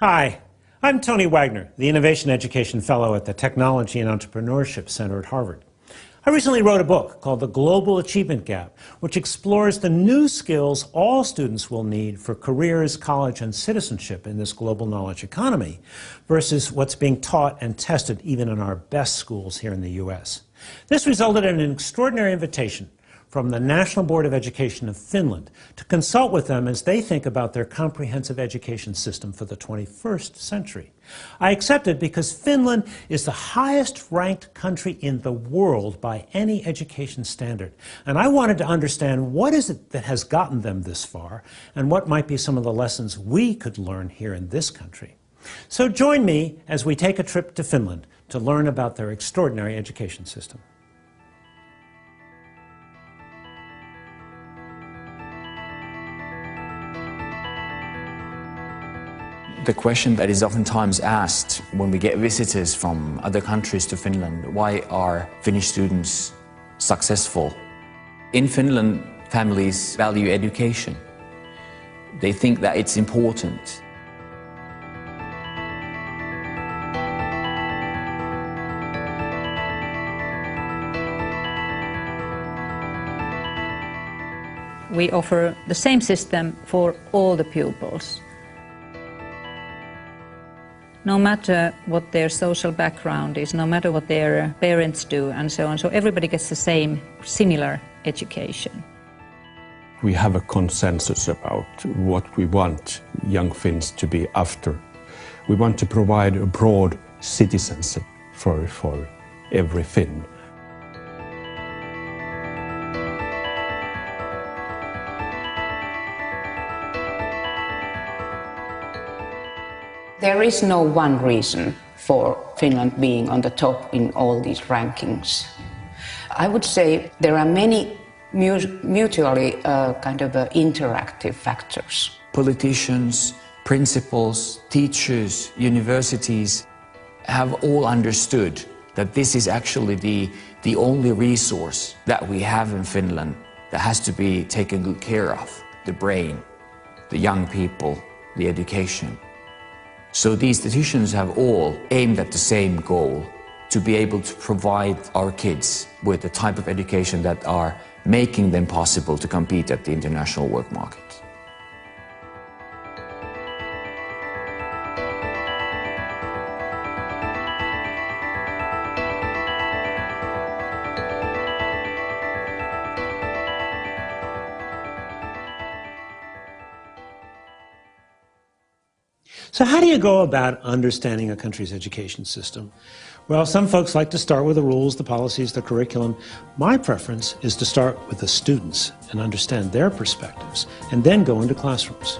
Hi, I'm Tony Wagner, the Innovation Education Fellow at the Technology and Entrepreneurship Center at Harvard. I recently wrote a book called The Global Achievement Gap, which explores the new skills all students will need for careers, college, and citizenship in this global knowledge economy versus what's being taught and tested even in our best schools here in the U.S. This resulted in an extraordinary invitation from the National Board of Education of Finland to consult with them as they think about their comprehensive education system for the 21st century. I accepted because Finland is the highest ranked country in the world by any education standard. And I wanted to understand what is it that has gotten them this far and what might be some of the lessons we could learn here in this country. So join me as we take a trip to Finland to learn about their extraordinary education system. The question that is oftentimes asked when we get visitors from other countries to Finland, why are Finnish students successful? In Finland, families value education. They think that it's important. We offer the same system for all the pupils. No matter what their social background is, no matter what their parents do and so on, so everybody gets the same, similar education. We have a consensus about what we want young Finns to be after. We want to provide a broad citizenship for every Finn. There is no one reason for Finland being on the top in all these rankings. I would say there are many mutually interactive factors. Politicians, principals, teachers, universities have all understood that this is actually the only resource that we have in Finland that has to be taken good care of: the brain, the young people, the education. So these decisions have all aimed at the same goal, to be able to provide our kids with the type of education that are making them possible to compete at the international work market. So how do you go about understanding a country's education system? Well, some folks like to start with the rules, the policies, the curriculum. My preference is to start with the students and understand their perspectives, and then go into classrooms.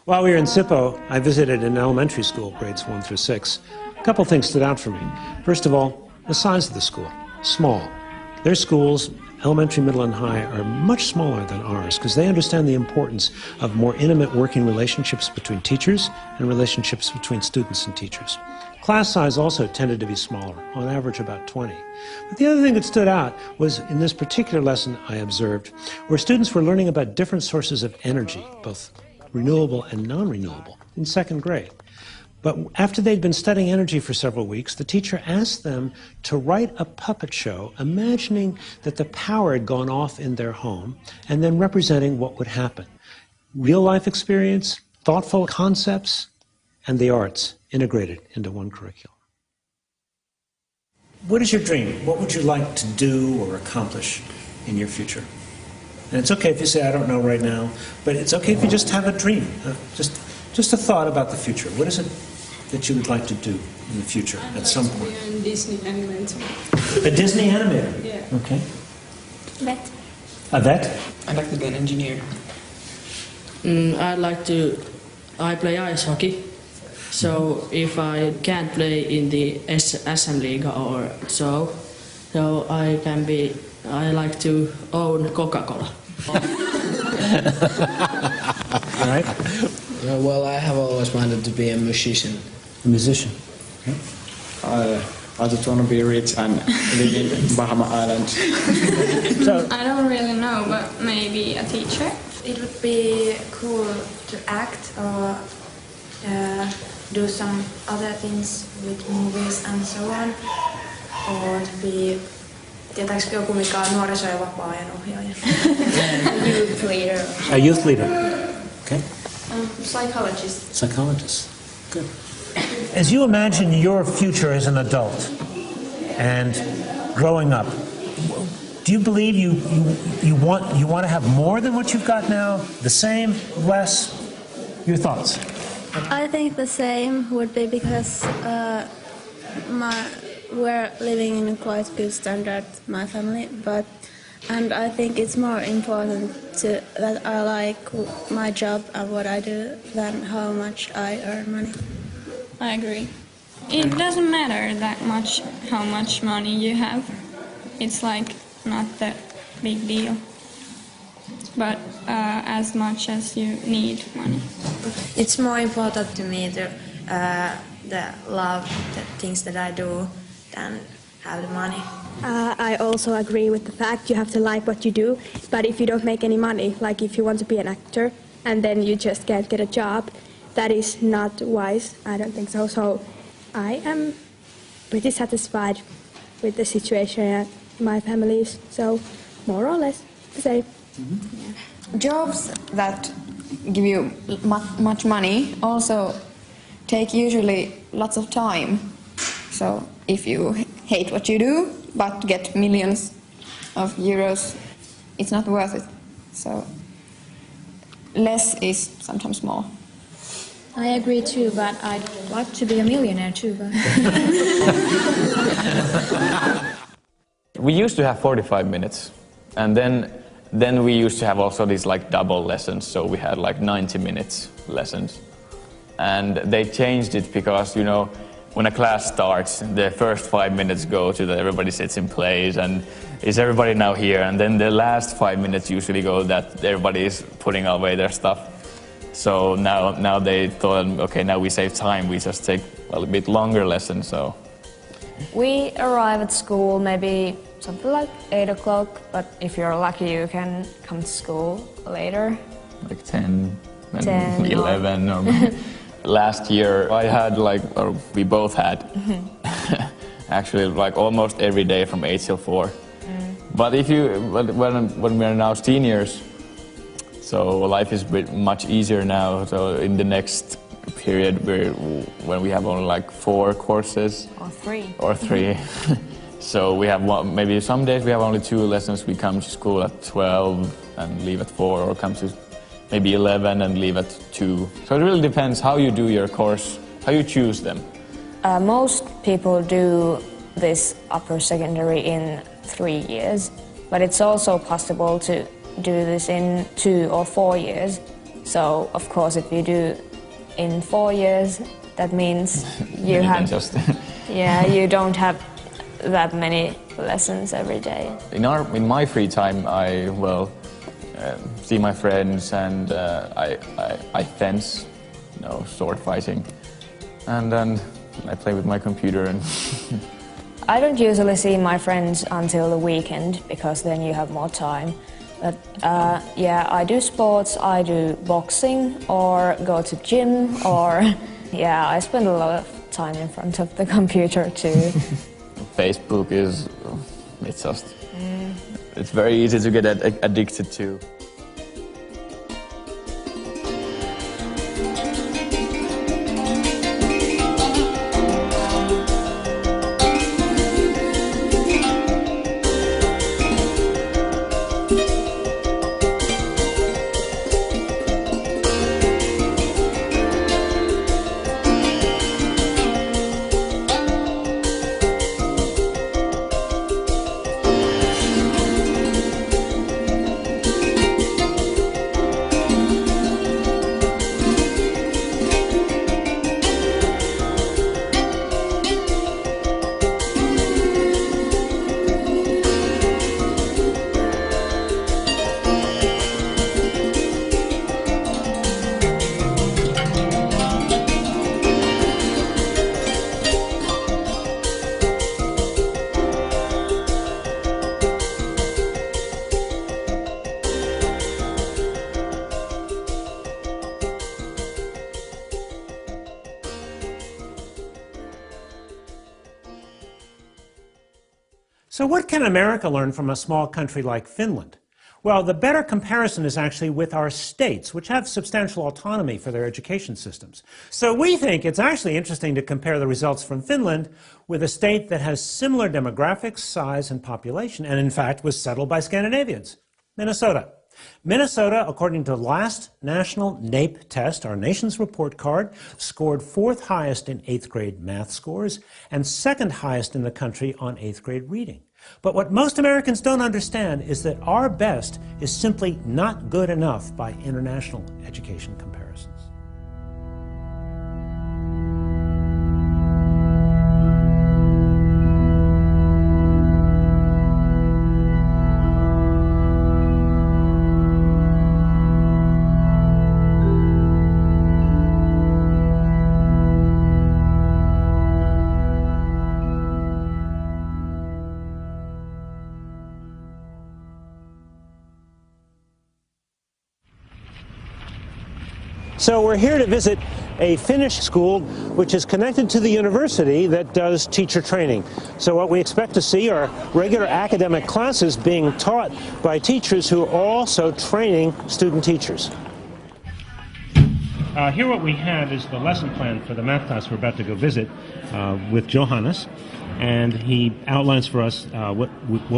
While we were in Sippo, I visited an elementary school, grades 1 through 6. A couple things stood out for me. First of all, the size of the school, small. Their schools, elementary, middle, and high, are much smaller than ours because they understand the importance of more intimate working relationships between teachers and relationships between students and teachers. Class size also tended to be smaller, on average about 20. But the other thing that stood out was in this particular lesson I observed, where students were learning about different sources of energy, both renewable and non-renewable, in second grade. But after they'd been studying energy for several weeks, the teacher asked them to write a puppet show, imagining that the power had gone off in their home, and then representing what would happen. Real-life experience, thoughtful concepts, and the arts integrated into one curriculum. What is your dream? What would you like to do or accomplish in your future? And it's okay if you say, I don't know right now, but it's okay if you just have a dream, just a thought about the future. What is it that you would like to do in the future at some point? A Disney animator. A Disney animator? Yeah. Okay. Vet. A vet? I'd like to be an engineer. I play ice hockey. So if I can't play in the SM League or so I like to own Coca-Cola. Right? Well, I have always wanted to be a musician. A musician. Okay. I just want to be rich and live in Bahama Islands. So, I don't really know, but maybe a teacher. It would be cool to act or do some other things with movies and so on. Or to be, tietääkö joku mikä on nuoriso- ja vapaa-ajan ohjaaja? Youth leader. a youth leader. Okay. Psychologist. Psychologist. Good. As you imagine your future as an adult and growing up, do you believe you want to have more than what you've got now? The same? Less? Your thoughts? I think the same would be because we're living in a quite good standard, my family, and I think it's more important that I like my job and what I do than how much I earn money. I agree. It doesn't matter that much how much money you have. It's like not that big deal. But as much as you need money. It's more important to me to love the things that I do than have the money. I also agree with the fact you have to like what you do, but if you don't make any money, like if you want to be an actor and then you just can't get a job, that is not wise. I don't think so. So I am pretty satisfied with the situation at my family's, so more or less the same. Mm-hmm. Yeah. Jobs that give you much money also take usually lots of time. So if you hate what you do but get millions of euros, it's not worth it. So less is sometimes more. I agree too, but I'd like to be a millionaire too. But we used to have 45 minutes, and then we used to have also these like double lessons, so we had like 90 minutes lessons. And they changed it because, you know, when a class starts, the first 5 minutes go to everybody sits in place and is everybody now here, and then the last 5 minutes usually go that everybody is putting away their stuff. So now they thought, okay, now we save time, we just take a bit longer lessons. So we arrive at school maybe something like 8 o'clock, but if you're lucky you can come to school later. Like 10 11 or last year I had or we both had actually like almost every day from 8 till 4. But when we're now seniors, so life is much easier now. So in the next period, when we have only like 4 courses or 3, so we have maybe some days we have only 2 lessons. We come to school at 12 and leave at 4, or come to maybe 11 and leave at 2. So it really depends how you do your course, how you choose them. Most people do this upper secondary in 3 years, but it's also possible to do this in 2 or 4 years. So of course if you do in 4 years, that means you you don't have that many lessons every day. In my free time I see my friends, and I fence, sword fighting, and then I play with my computer. And I don't usually see my friends until the weekend because then you have more time. But I do sports, I do boxing or go to gym, or I spend a lot of time in front of the computer too. Facebook it's very easy to get addicted to. So what can America learn from a small country like Finland? Well, the better comparison is actually with our states, which have substantial autonomy for their education systems. So we think it's actually interesting to compare the results from Finland with a state that has similar demographics, size, and population, and in fact was settled by Scandinavians, Minnesota. Minnesota, according to the last national NAEP test, our nation's report card, scored 4th highest in 8th grade math scores and 2nd highest in the country on 8th grade reading. But what most Americans don't understand is that our best is simply not good enough by international education comparisons. So we're here to visit a Finnish school which is connected to the university that does teacher training. So what we expect to see are regular academic classes being taught by teachers who are also training student teachers. Here what we have is the lesson plan for the math class we're about to go visit with Johannes. And he outlines for us what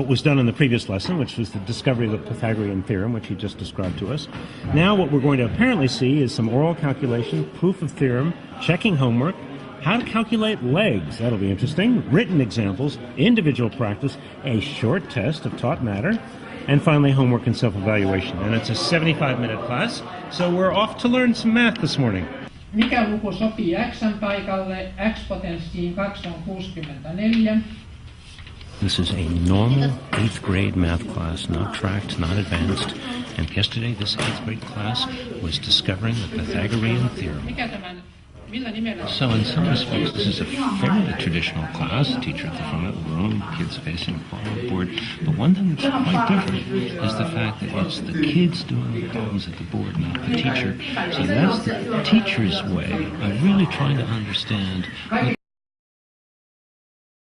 was done in the previous lesson, which was the discovery of the Pythagorean theorem, which he just described to us. Now what we're going to apparently see is some oral calculation, proof of theorem, checking homework, how to calculate legs, that'll be interesting, written examples, individual practice, a short test of taught matter, and finally homework and self-evaluation. And it's a 75-minute class, so we're off to learn some math this morning. Mikä luku sopii x:n paikalle? X-potenssiin 2 on 64. This is a normal 8th grade math class, not tracked, not advanced. And yesterday this 8th grade class was discovering the Pythagorean theorem. So in some respects this is a fairly traditional class, teacher at the front of the room, kids facing a board. But one thing that's quite different is the fact that it's the kids doing the problems at the board, not the teacher. So that's the teacher's way of really trying to understand what